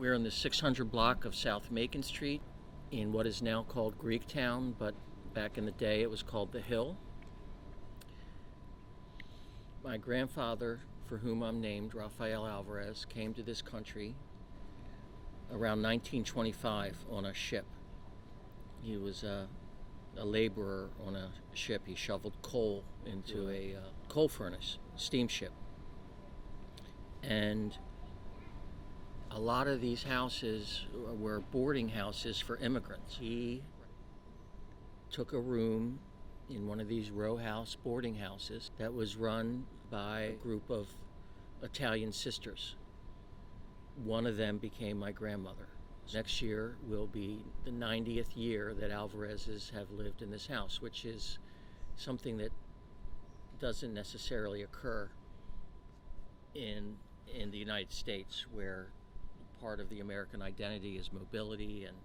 We're in the 600 block of South Macon Street in what is now called Greektown, but back in the day it was called The Hill. My grandfather, for whom I'm named, Rafael Alvarez, came to this country around 1925 on a ship. He was a laborer on a ship. He shoveled coal into a coal furnace, steamship. And a lot of these houses were boarding houses for immigrants. He took a room in one of these row house boarding houses that was run by a group of Italian sisters. One of them became my grandmother. Next year will be the 90th year that Alvarez's have lived in this house, which is something that doesn't necessarily occur in the United States, where part of the American identity is mobility and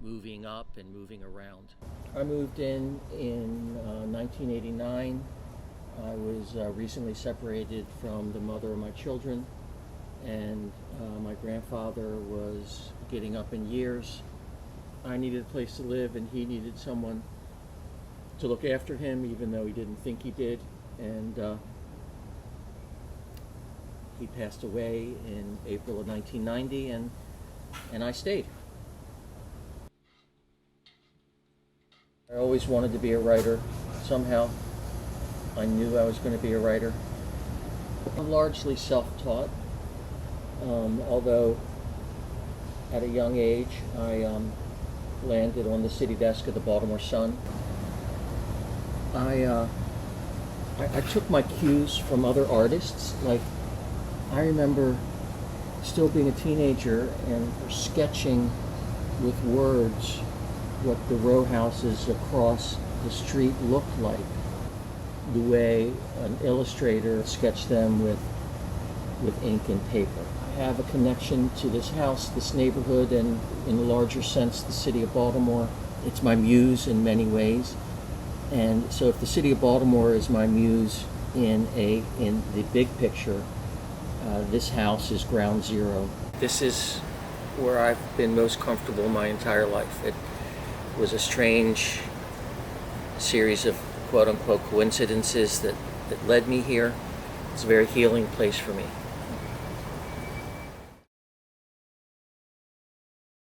moving up and moving around. I moved in 1989. I was recently separated from the mother of my children, and my grandfather was getting up in years. I needed a place to live, and he needed someone to look after him, even though he didn't think he did. And he passed away in April of 1990, and I stayed. I always wanted to be a writer. Somehow I knew I was going to be a writer. I'm largely self-taught, although at a young age I landed on the city desk of the Baltimore Sun. I took my cues from other artists. Like, I remember still being a teenager and sketching with words what the row houses across the street looked like, the way an illustrator sketched them with ink and paper. I have a connection to this house, this neighborhood, and in a larger sense, the city of Baltimore. It's my muse in many ways. And so if the city of Baltimore is my muse in the big picture, this house is ground zero. This is where I've been most comfortable my entire life. It was a strange series of quote-unquote coincidences that led me here. It's a very healing place for me.